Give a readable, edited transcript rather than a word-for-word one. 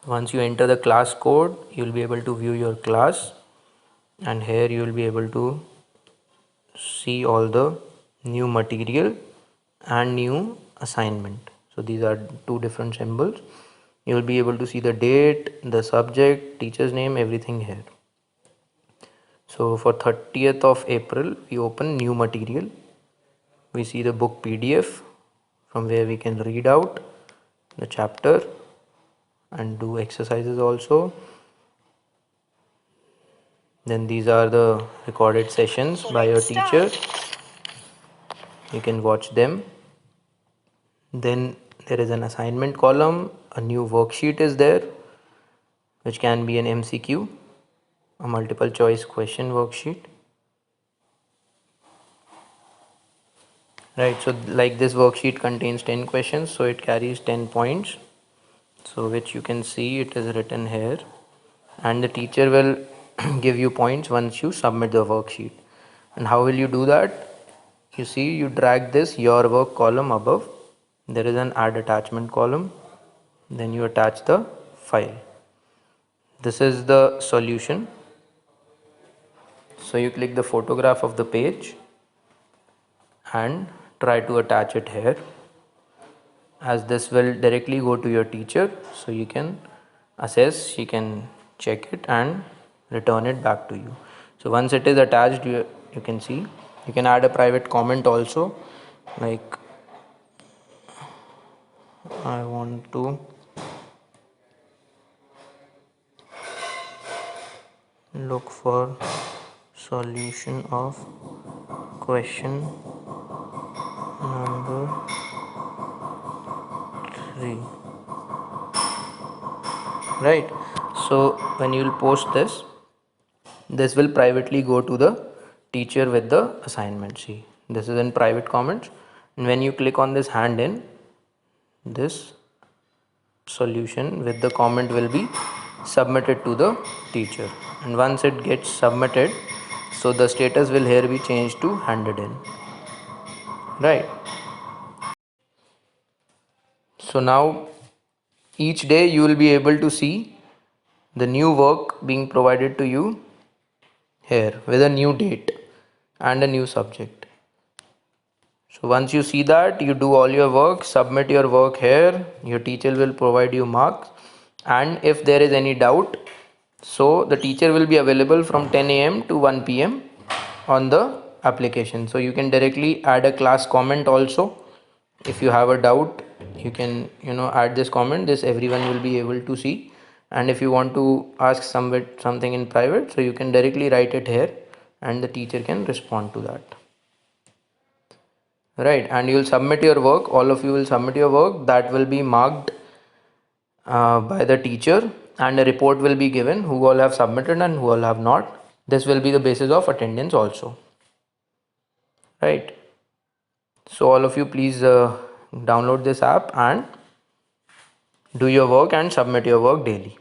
Once you enter the class code, you will be able to view your class, and here you will be able to see all the new material and new assignment. So these are two different symbols. You will be able to see the date, the subject, teacher's name, everything here. So for 30th of April, we open new material. We see the book PDF from where we can read out the chapter and do exercises also. Then these are the recorded sessions by your teacher. You can watch them. Then there is an assignment column. A new worksheet is there, which can be an MCQ, a multiple choice question worksheet. Right, so like this worksheet contains 10 questions, so it carries 10 points. So which you can see it is written here, and the teacher will give you points once you submit the worksheet. And how will you do that? You see, you drag this your work column above. There is an add attachment column. Then you attach the file. This is the solution. So you click the photograph of the page and try to attach it here, as this will directly go to your teacher, so you can assess, she can check it and return it back to you. So once it is attached, you can see, you can add a private comment also, like I want to look for solution of question number 3. Right, so when you will post this will privately go to the teacher with the assignment. See, this is in private comments, and when you click on this hand in, this solution with the comment will be submitted to the teacher. And once it gets submitted, so the status will here be changed to handed in. Right, so now each day you will be able to see the new work being provided to you here with a new date and a new subject. So once you see that, you do all your work, submit your work here, your teacher will provide you marks, and if there is any doubt, so the teacher will be available from 10 a.m. to 1 p.m. on the application. So you can directly add a class comment also. If you have a doubt, you can add this comment, this everyone will be able to see. And if you want to ask something in private, so you can directly write it here and the teacher can respond to that. Right, and you will submit your work, all of you will submit your work, that will be marked by the teacher, and a report will be given who all have submitted and who all have not. This will be the basis of attendance also. Right, so all of you please download this app and do your work and submit your work daily.